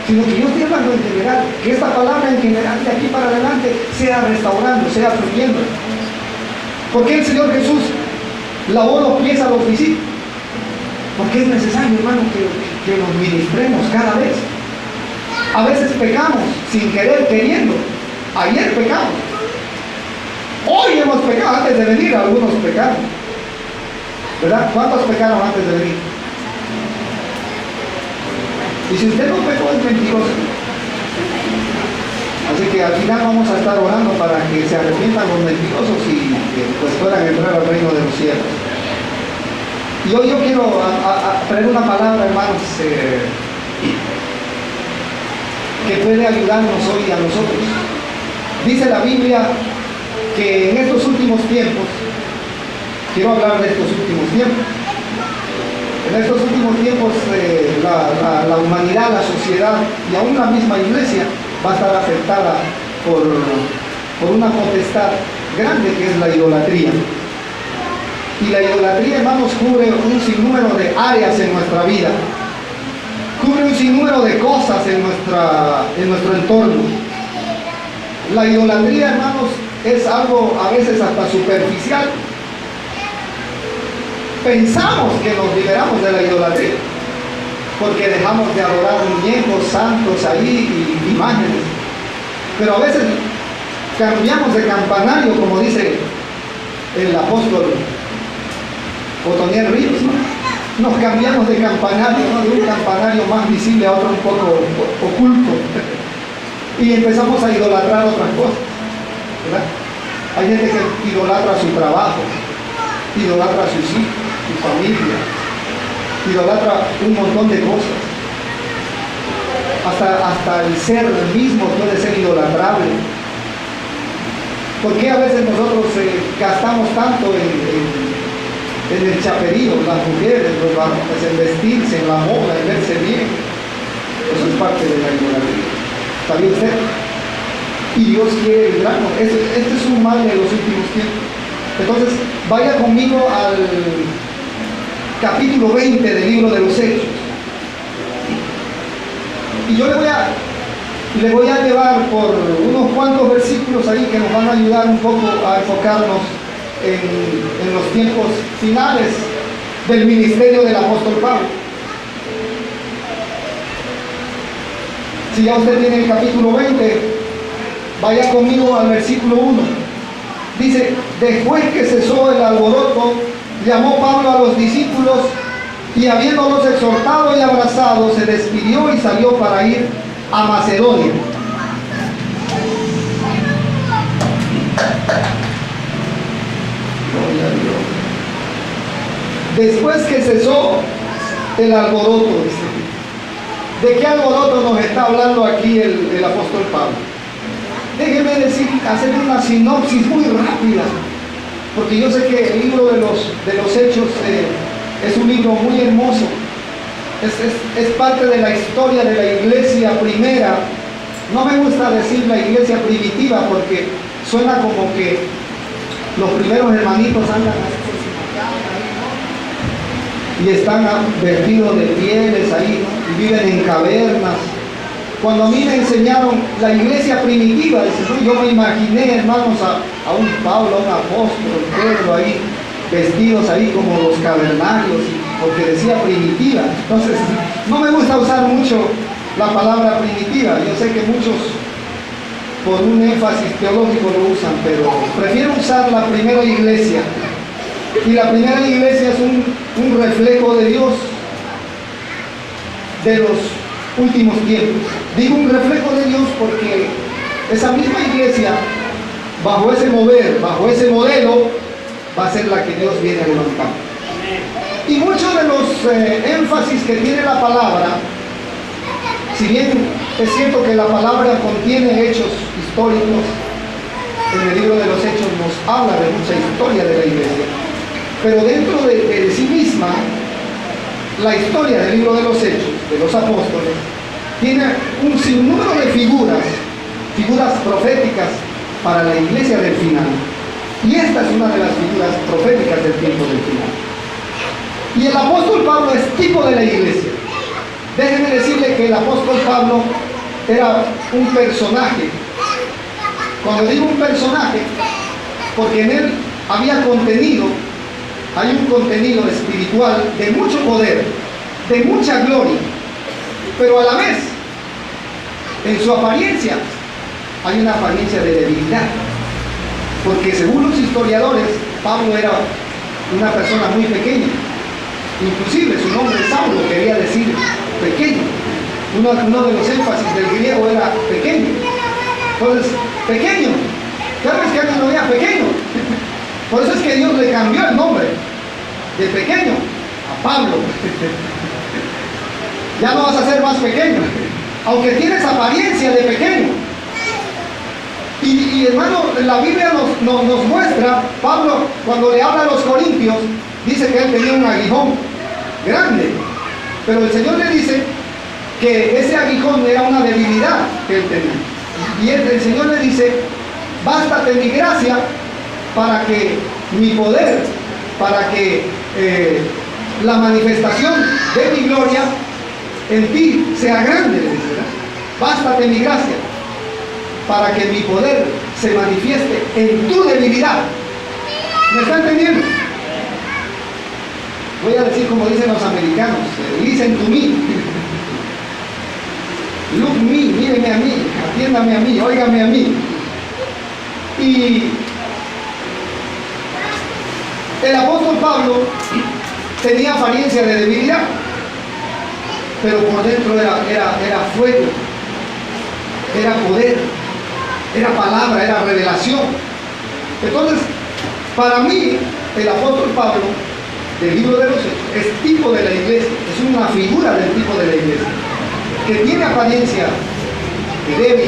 sino que yo estoy hablando en general, que esta palabra en general de aquí para adelante sea restaurando, sea fluyendo. ¿Por qué el Señor Jesús lavó los pies a los discípulos? Porque es necesario, hermano, que nos ministremos cada vez. A veces pecamos sin querer, queriendo. Ayer pecamos. Hoy hemos pecado antes de venir, algunos pecaron. ¿Verdad? ¿Cuántos pecaron antes de venir? Y si usted no pecó, es mentiroso. Así que al final vamos a estar orando para que se arrepientan los mentirosos y pues puedan entrar al reino de los cielos. Y hoy yo quiero traer una palabra, hermanos, que puede ayudarnos hoy a nosotros. Dice la Biblia que en estos últimos tiempos, quiero hablar de estos últimos tiempos, en estos últimos tiempos la humanidad, la sociedad y aún la misma iglesia va a estar afectada por una potestad grande que es la idolatría. Y la idolatría, hermanos, cubre un sinnúmero de áreas en nuestra vida, cubre un sinnúmero de cosas en nuestro entorno. La idolatría, hermanos, es algo a veces hasta superficial. Pensamos que nos liberamos de la idolatría porque dejamos de adorar muñecos santos ahí y imágenes, pero a veces cambiamos de campanario, como dice el apóstol Otoniel Ríos, ¿no? Nos cambiamos de campanario, ¿no? De un campanario más visible a otro un poco oculto, y empezamos a idolatrar otras cosas, ¿verdad? Hay gente que idolatra su trabajo, idolatra a sus hijos, su familia, idolatra un montón de cosas. Hasta el ser mismo puede ser idolatrable. ¿Por qué a veces nosotros gastamos tanto en el chaperío, las mujeres, los varones, en vestirse, en la moda, en verse bien? Eso es parte de la idolatría. ¿Sabía usted? Y Dios quiere librarnos. Este es un mal de los últimos tiempos. Entonces, vaya conmigo al capítulo 20 del libro de los Hechos. Y yo le voy a llevar por unos cuantos versículos ahí que nos van a ayudar un poco a enfocarnos en los tiempos finales del ministerio del apóstol Pablo. Si ya usted tiene el capítulo 20, vaya conmigo al versículo 1. Dice: después que cesó el alboroto, llamó Pablo a los discípulos y, habiéndolos exhortado y abrazado, se despidió y salió para ir a Macedonia. Después que cesó el alboroto, dice. ¿De qué alboroto nos está hablando aquí el apóstol Pablo? Déjeme hacer una sinopsis muy rápida, porque yo sé que el libro de los Hechos es un libro muy hermoso. Es parte de la historia de la iglesia primera. No me gusta decir la iglesia primitiva porque suena como que los primeros hermanitos andan y están vestidos de pieles ahí, ¿no? Y viven en cavernas. Cuando a mí me enseñaron la iglesia primitiva, yo me imaginé, hermanos, a un Pablo, a un apóstol, Pedro ahí, vestidos ahí como los cavernarios, porque decía primitiva. Entonces, no me gusta usar mucho la palabra primitiva. Yo sé que muchos, por un énfasis teológico, lo usan, pero prefiero usar la primera iglesia. Y la primera iglesia es un reflejo de Dios, de los últimos tiempos. Digo un reflejo de Dios porque esa misma iglesia, bajo ese mover, bajo ese modelo, va a ser la que Dios viene a levantar. Y muchos de los énfasis que tiene la palabra, si bien es cierto que la palabra contiene hechos históricos, en el libro de los Hechos nos habla de mucha historia de la iglesia, pero dentro de sí misma, la historia del libro de los Hechos, de los apóstoles, tiene un sinnúmero de figuras proféticas para la iglesia del final. Y esta es una de las figuras proféticas del tiempo del final. Y el apóstol Pablo es tipo de la iglesia. Déjenme decirle que el apóstol Pablo era un personaje. Cuando digo un personaje, porque en él había contenido, hay un contenido espiritual de mucho poder, de mucha gloria, pero a la vez, en su apariencia, hay una apariencia de debilidad, porque según los historiadores, Pablo era una persona muy pequeña, inclusive su nombre Saulo quería decir pequeño, uno de los énfasis del griego era pequeño, entonces, pequeño, cada vez que alguien lo veía pequeño, por eso es que Dios le cambió el nombre de pequeño a Pablo. Ya no vas a ser más pequeño, aunque tienes apariencia de pequeño. Y hermano, la Biblia nos muestra, Pablo cuando le habla a los corintios, dice que él tenía un aguijón grande, pero el Señor le dice que ese aguijón era una debilidad que él tenía. Y el Señor le dice, bástate mi gracia para que mi poder, para que la manifestación de mi gloria en ti sea grande, ¿verdad? Bástate mi gracia para que mi poder se manifieste en tu debilidad. ¿Me está entendiendo? Voy a decir como dicen los americanos, listen to me. Look me, míreme a mí, atiéndame a mí, óigame a mí. Y el apóstol Pablo tenía apariencia de debilidad, pero por dentro era fuego, era poder, era palabra, era revelación. Entonces, para mí, el apóstol Pablo, del libro de los Hechos, es tipo de la iglesia, es una figura del tipo de la iglesia, que tiene apariencia de débil,